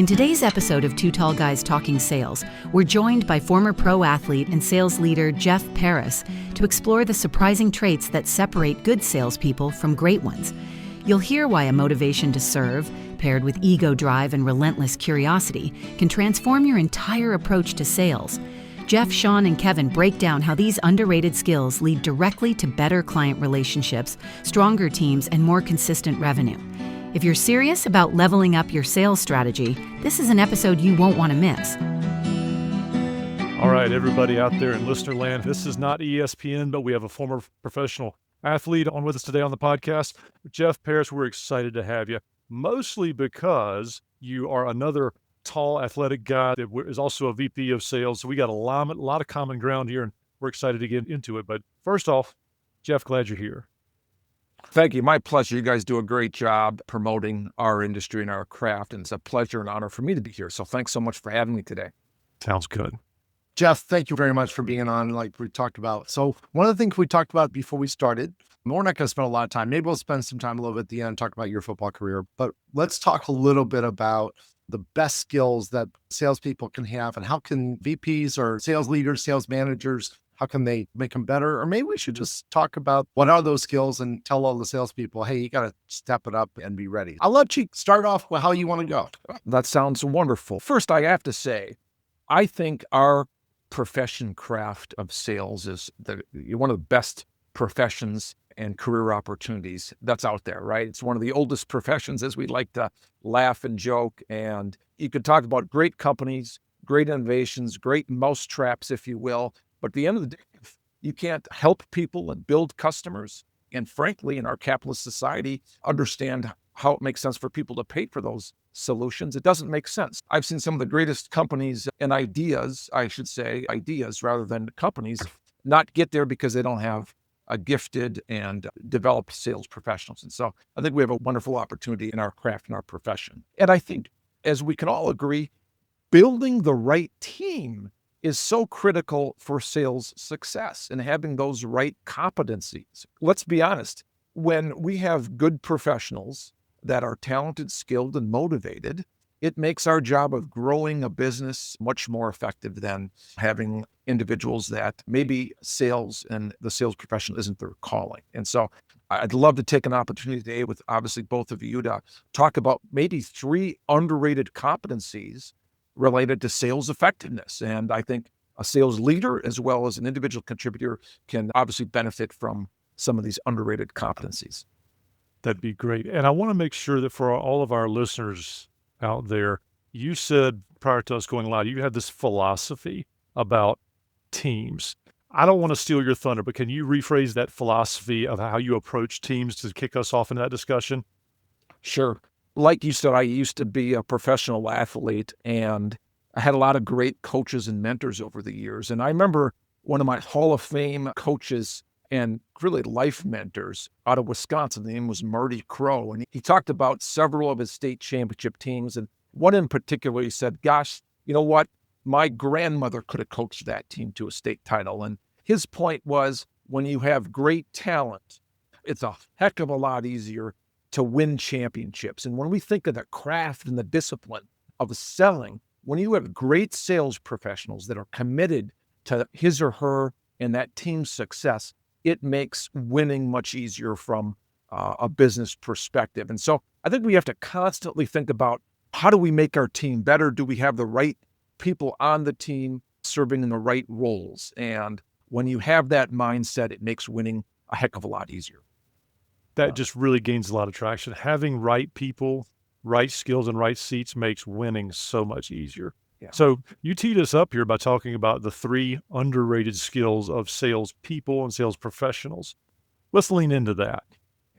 In today's episode of Two Tall Guys Talking Sales, we're joined by former pro athlete and sales leader Jeff Parris to explore the surprising traits that separate good salespeople from great ones. You'll hear why a motivation to serve, paired with ego drive and relentless curiosity, can transform your entire approach to sales. Jeff, Sean, and Kevin break down how these underrated skills lead directly to better client relationships, stronger teams, and more consistent revenue. If you're serious about leveling up your sales strategy, this is an episode you won't want to miss. All right, everybody out there in listener land, this is not ESPN, but we have a former professional athlete on with us today on the podcast. Jeff Parris, we're excited to have you, mostly because you are another tall, athletic guy that is also a VP of sales. So we got a lot of common ground here, and we're excited to get into it. But first off, Jeff, glad you're here. Thank you. My pleasure. You guys do a great job promoting our industry and our craft, and it's a pleasure and honor for me to be here. So thanks so much for having me today. Sounds good. Jeff, thank you very much for being on, like we talked about. So one of the things we talked about before we started, we're not going to spend a lot of time. Maybe we'll spend some time a little bit at the end, talk about your football career, but let's talk a little bit about the best skills that salespeople can have, and how can VPs or sales leaders, sales managers, how can they make them better? Or maybe we should just talk about what are those skills and tell all the salespeople, hey, you got to step it up and be ready. I'll let you start off with how you want to go. That sounds wonderful. First, I have to say, I think our profession craft of sales is one of the best professions and career opportunities that's out there, right? It's one of the oldest professions, as we like to laugh and joke. And you could talk about great companies, great innovations, great mousetraps, if you will. But at the end of the day, if you can't help people and build customers, and frankly, in our capitalist society, understand how it makes sense for people to pay for those solutions, it doesn't make sense. I've seen some of the greatest companies and ideas rather than companies, not get there because they don't have a gifted and developed sales professionals. And so I think we have a wonderful opportunity in our craft and our profession. And I think, as we can all agree, building the right team is so critical for sales success and having those right competencies. Let's be honest, when we have good professionals that are talented, skilled, and motivated, it makes our job of growing a business much more effective than having individuals that maybe sales and the sales profession isn't their calling. And so I'd love to take an opportunity today with obviously both of you to talk about maybe 3 underrated competencies related to sales effectiveness. And I think a sales leader as well as an individual contributor can obviously benefit from some of these underrated competencies. That'd be great. And I want to make sure that for all of our listeners out there, you said prior to us going live, you had this philosophy about teams. I don't want to steal your thunder, but can you rephrase that philosophy of how you approach teams to kick us off into that discussion? Sure. Like you said, I used to be a professional athlete, and I had a lot of great coaches and mentors over the years. And I remember one of my Hall of Fame coaches and really life mentors out of Wisconsin, the name was Marty Crow. And he talked about several of his state championship teams. And one in particular, he said, gosh, you know what? My grandmother could have coached that team to a state title. And his point was, when you have great talent, it's a heck of a lot easier to win championships. And when we think of the craft and the discipline of selling, when you have great sales professionals that are committed to his or her and that team's success, it makes winning much easier from a business perspective. And so I think we have to constantly think about, how do we make our team better? Do we have the right people on the team serving in the right roles? And when you have that mindset, it makes winning a heck of a lot easier. That just really gains a lot of traction. Having right people, right skills, and right seats makes winning so much easier. Yeah. So you teed us up here by talking about the 3 underrated skills of sales people and sales professionals. Let's lean into that.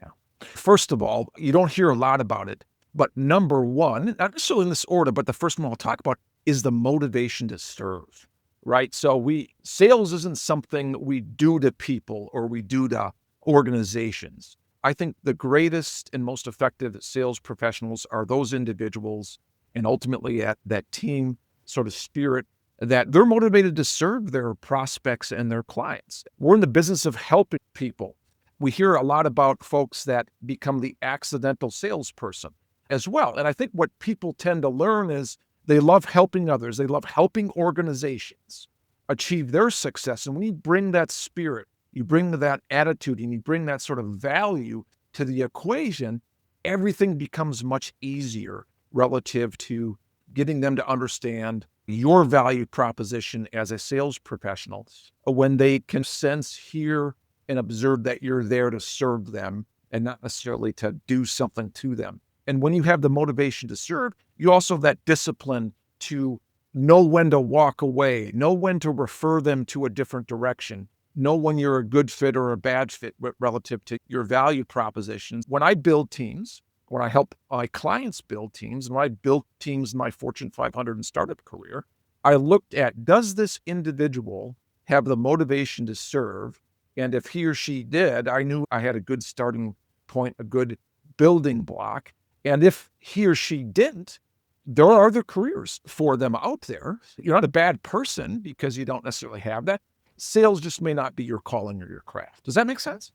Yeah. First of all, you don't hear a lot about it, but number 1, not necessarily in this order, but the first one I'll talk about is the motivation to serve, right? So sales isn't something we do to people or we do to organizations. I think the greatest and most effective sales professionals are those individuals, and ultimately at that team sort of spirit, that they're motivated to serve their prospects and their clients. We're in the business of helping people. We hear a lot about folks that become the accidental salesperson. as well. And I think what people tend to learn is they love helping others. They love helping organizations achieve their success. And when you bring that spirit, you bring that attitude, and you bring that sort of value to the equation, everything becomes much easier relative to getting them to understand your value proposition as a sales professional when they can sense, hear, and observe that you're there to serve them and not necessarily to do something to them. And when you have the motivation to serve, you also have that discipline to know when to walk away, know when to refer them to a different direction, know when you're a good fit or a bad fit relative to your value propositions. When I build teams, when I help my clients build teams, and when I built teams in my Fortune 500 and startup career, I looked at, does this individual have the motivation to serve? And if he or she did, I knew I had a good starting point, a good building block. And if he or she didn't, there are other careers for them out there. You're not a bad person because you don't necessarily have that. Sales just may not be your calling or your craft. Does that make sense?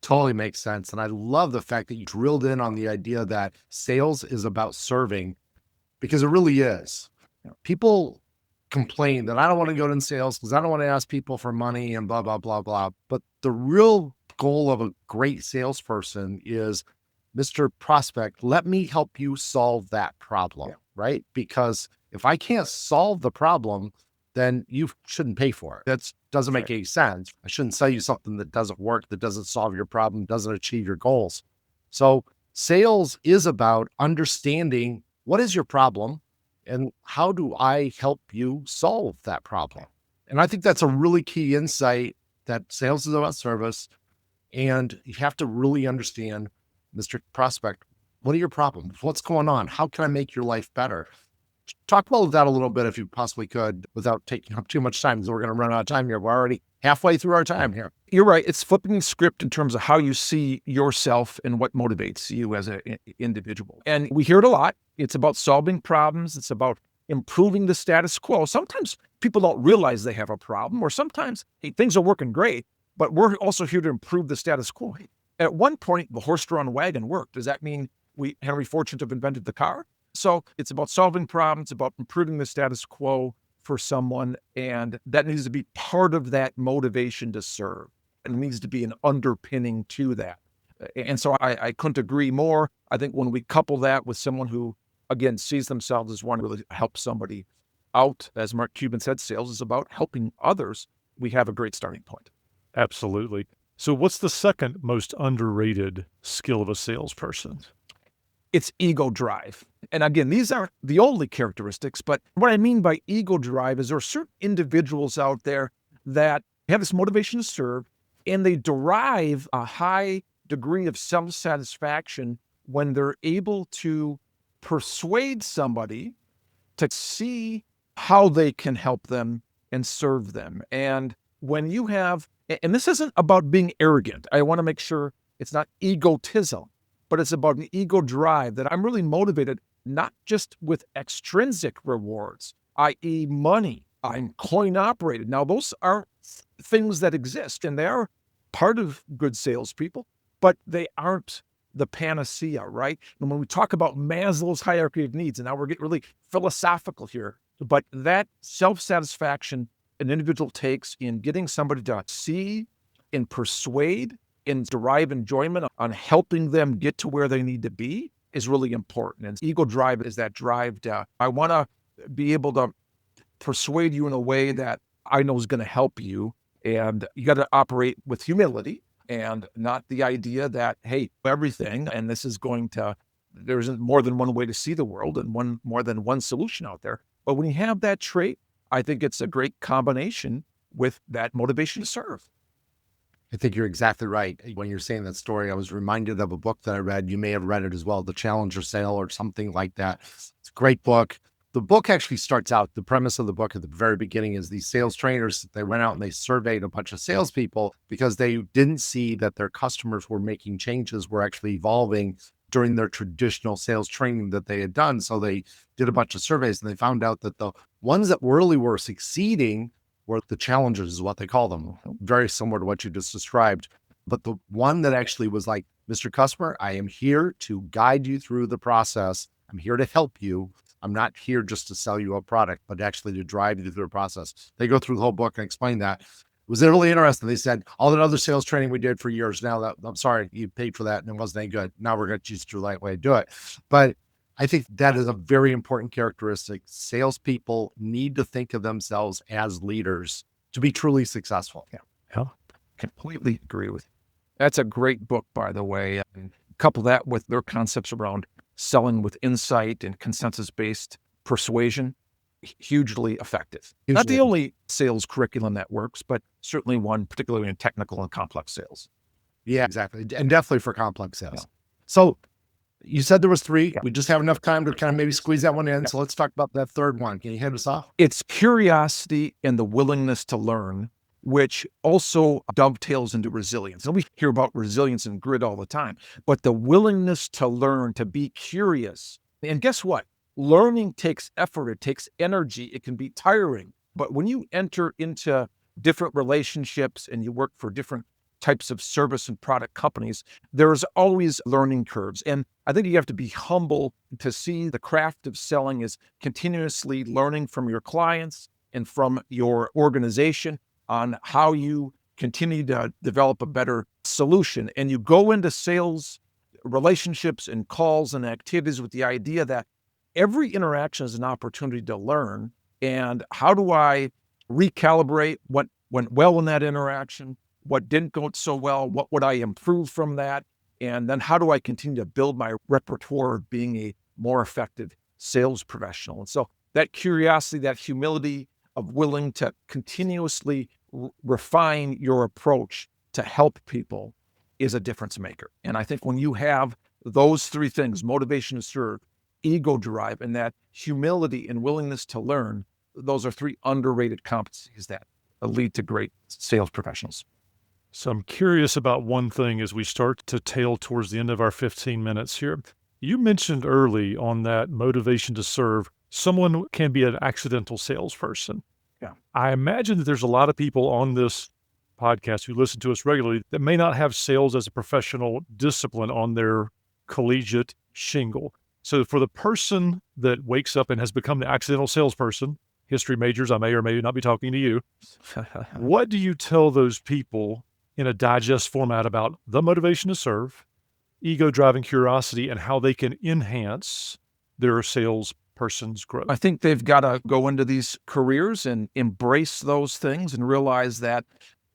Totally makes sense. And I love the fact that you drilled in on the idea that sales is about serving, because it really is. People complain that I don't want to go in sales because I don't want to ask people for money and blah, blah, blah, blah. But the real goal of a great salesperson is, Mr. Prospect, let me help you solve that problem, right? Because if I can't solve the problem, then you shouldn't pay for it. That doesn't make any sense. I shouldn't sell you something that doesn't work, that doesn't solve your problem, doesn't achieve your goals. So sales is about understanding what is your problem and how do I help you solve that problem. And I think that's a really key insight, that sales is about service. And you have to really understand, Mr. Prospect, what are your problems? What's going on? How can I make your life better? Talk about that a little bit if you possibly could without taking up too much time, because we're going to run out of time here. We're already halfway through our time here. You're right. It's flipping the script in terms of how you see yourself and what motivates you as an individual. And we hear it a lot. It's about solving problems. It's about improving the status quo. Sometimes people don't realize they have a problem, or sometimes, hey, things are working great, but we're also here to improve the status quo. At one point, the horse-drawn wagon worked. Does that mean Henry Ford shouldn't have invented the car? So it's about solving problems, about improving the status quo for someone, and that needs to be part of that motivation to serve. And it needs to be an underpinning to that. And so I couldn't agree more. I think when we couple that with someone who, again, sees themselves as wanting to really help somebody out, as Mark Cuban said, sales is about helping others, we have a great starting point. Absolutely. So what's the second most underrated skill of a salesperson? It's ego drive. And again, these aren't the only characteristics, but what I mean by ego drive is there are certain individuals out there that have this motivation to serve, and they derive a high degree of self-satisfaction when they're able to persuade somebody to see how they can help them and serve them. And when you have, and this isn't about being arrogant. I want to make sure it's not egotism, but it's about an ego drive that I'm really motivated, not just with extrinsic rewards, i.e. money. I'm coin operated. Now, those are things that exist, and they are part of good salespeople, but they aren't the panacea, right? And when we talk about Maslow's hierarchy of needs, and now we're getting really philosophical here, but that self-satisfaction an individual takes in getting somebody to see and persuade and derive enjoyment on helping them get to where they need to be is really important. And ego drive is that drive to, I want to be able to persuade you in a way that I know is going to help you. And you got to operate with humility and not the idea that, hey, everything, and this is going to, there isn't more than one way to see the world and more than one solution out there. But when you have that trait, I think it's a great combination with that motivation to serve. I think you're exactly right. When you're saying that story, I was reminded of a book that I read. You may have read it as well, The Challenger Sale or something like that. It's a great book. The book actually starts out, the premise of the book at the very beginning is these sales trainers, they went out and they surveyed a bunch of salespeople because they didn't see that their customers were making changes, were actually evolving during their traditional sales training that they had done. So they did a bunch of surveys and they found out that the ones that really were succeeding were the challengers, is what they call them. Very similar to what you just described. But the one that actually was like Mr. Customer, I am here to guide you through the process. I'm here to help you. I'm not here just to sell you a product, but actually to drive you through the process. They go through the whole book and explain that. It was really interesting. They said, all that other sales training we did for years, now that I'm sorry, you paid for that and it wasn't any good. Now we're going to choose the right way to do it. But I think that is a very important characteristic. Salespeople need to think of themselves as leaders to be truly successful. Yeah, completely agree with you. That's a great book, by the way. And couple that with their concepts around selling with insight and consensus-based persuasion, hugely effective. Not the only sales curriculum that works, but certainly one particularly in technical and complex sales. Yeah, exactly. And definitely for complex sales. Yeah. So you said there was 3. Yeah. We just have enough time to kind of maybe squeeze that one in. Yeah. So let's talk about that third one. Can you hit us off? It's curiosity and the willingness to learn, which also dovetails into resilience. And we hear about resilience and grit all the time, but the willingness to learn, to be curious. And guess what? Learning takes effort. It takes energy. It can be tiring. But when you enter into different relationships and you work for different types of service and product companies, there's always learning curves. And I think you have to be humble to see the craft of selling is continuously learning from your clients and from your organization on how you continue to develop a better solution. And you go into sales relationships and calls and activities with the idea that every interaction is an opportunity to learn. And how do I recalibrate what went well in that interaction? What didn't go so well? What would I improve from that? And then how do I continue to build my repertoire of being a more effective sales professional? And so that curiosity, that humility of willing to continuously refine your approach to help people is a difference maker. And I think when you have those 3 things, motivation to serve, ego drive, and that humility and willingness to learn, those are 3 underrated competencies that lead to great sales professionals. So I'm curious about one thing as we start to tail towards the end of our 15 minutes here. You mentioned early on that motivation to serve, someone can be an accidental salesperson. Yeah. I imagine that there's a lot of people on this podcast who listen to us regularly that may not have sales as a professional discipline on their collegiate shingle. So for the person that wakes up and has become the accidental salesperson, history majors, I may or may not be talking to you, what do you tell those people in a digest format about the motivation to serve, ego driving curiosity, and how they can enhance their salesperson's growth? I think they've got to go into these careers and embrace those things and realize that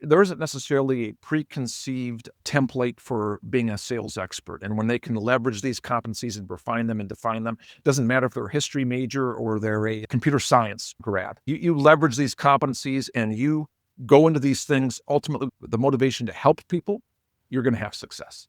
there isn't necessarily a preconceived template for being a sales expert. And when they can leverage these competencies and refine them and define them, it doesn't matter if they're a history major or they're a computer science grad. You leverage these competencies and you go into these things, ultimately with the motivation to help people, you're going to have success.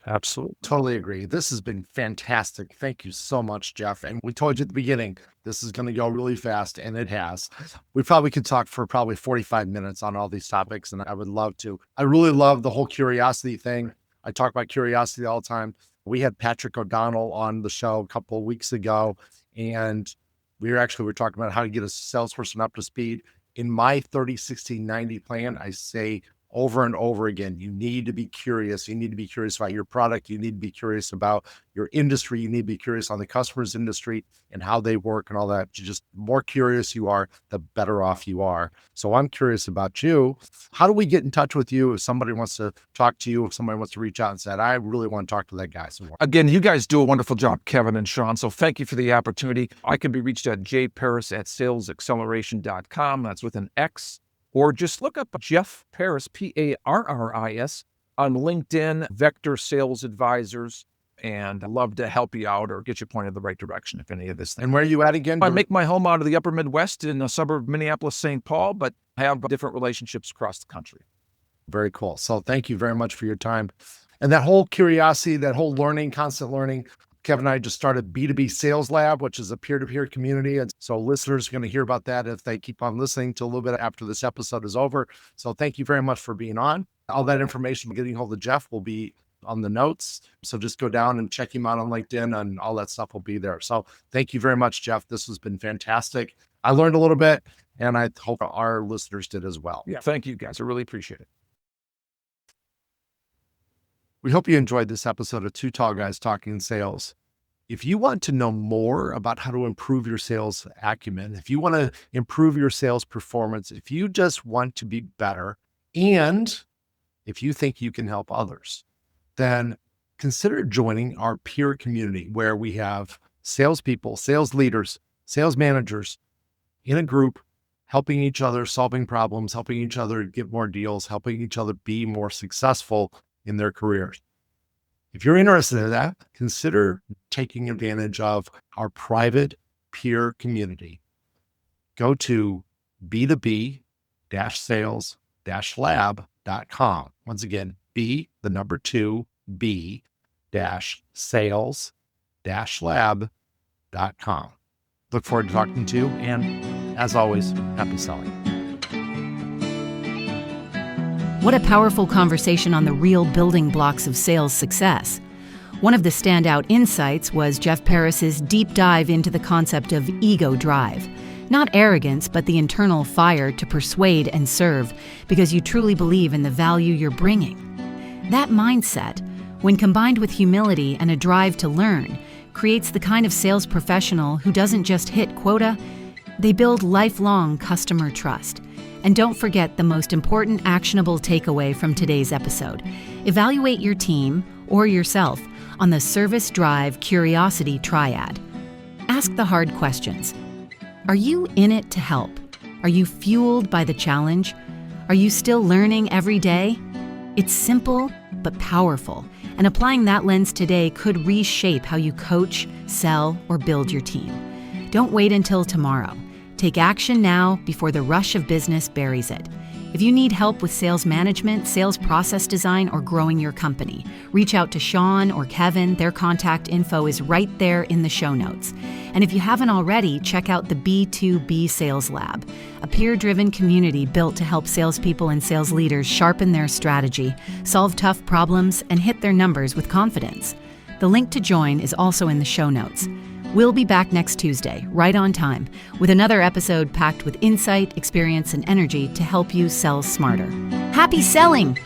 Absolutely. Totally agree. This has been fantastic. Thank you so much, Jeff. And we told you at the beginning, this is going to go really fast, and it has. We probably could talk for probably 45 minutes on all these topics, and I would love to. I really love the whole curiosity thing. I talk about curiosity all the time. We had Patrick O'Donnell on the show a couple of weeks ago, and we were talking about how to get a salesperson up to speed. In my 30, 60, 90 plan, I say over and over again, you need to be curious. You need to be curious about your product. You need to be curious about your industry. You need to be curious on the customer's industry and how they work and all that. Just the more curious you are, the better off you are. So I'm curious about you. How do we get in touch with you if somebody wants to talk to you, if somebody wants to reach out and say, I really want to talk to that guy some more? Again, you guys do a wonderful job, Kevin and Sean. So thank you for the opportunity. I can be reached at jparris@salesacceleration.com. That's with an X. Or just look up Jeff Parris, Parris, on LinkedIn, Vector Sales Advisors, and I'd love to help you out or get you pointed in the right direction if any of this thing. And where are you at again? I make my home out of the upper Midwest in a suburb of Minneapolis, St. Paul, but I have different relationships across the country. Very cool. So thank you very much for your time. And that whole curiosity, that whole learning, constant learning. Kevin and I just started B2B Sales Lab, which is a peer-to-peer community. And so listeners are going to hear about that if they keep on listening till a little bit after this episode is over. So thank you very much for being on. All that information, getting hold of Jeff, will be on the notes. So just go down and check him out on LinkedIn and all that stuff will be there. So thank you very much, Jeff. This has been fantastic. I learned a little bit and I hope our listeners did as well. Yeah, thank you guys. I really appreciate it. We hope you enjoyed this episode of Two Tall Guys Talking Sales. If you want to know more about how to improve your sales acumen, if you want to improve your sales performance, if you just want to be better, and if you think you can help others, then consider joining our peer community where we have salespeople, sales leaders, sales managers in a group, helping each other, solving problems, helping each other get more deals, helping each other be more successful in their careers. If you're interested in that, consider taking advantage of our private peer community. Go to b2b-sales-lab.com. Once again, b-sales-lab.com. Look forward to talking to you, and as always, happy selling. What a powerful conversation on the real building blocks of sales success. One of the standout insights was Jeff Parris's deep dive into the concept of ego drive. Not arrogance, but the internal fire to persuade and serve because you truly believe in the value you're bringing. That mindset, when combined with humility and a drive to learn, creates the kind of sales professional who doesn't just hit quota, they build lifelong customer trust. And don't forget the most important actionable takeaway from today's episode. Evaluate your team or yourself on the service, drive, curiosity triad. Ask the hard questions. Are you in it to help? Are you fueled by the challenge? Are you still learning every day? It's simple but powerful, and applying that lens today could reshape how you coach, sell, or build your team. Don't wait until tomorrow. Take action now before the rush of business buries it. If you need help with sales management, sales process design, or growing your company, reach out to Sean or Kevin. Their contact info is right there in the show notes. And if you haven't already, check out the B2B Sales Lab, a peer-driven community built to help salespeople and sales leaders sharpen their strategy, solve tough problems, and hit their numbers with confidence. The link to join is also in the show notes. We'll be back next Tuesday, right on time, with another episode packed with insight, experience, and energy to help you sell smarter. Happy selling!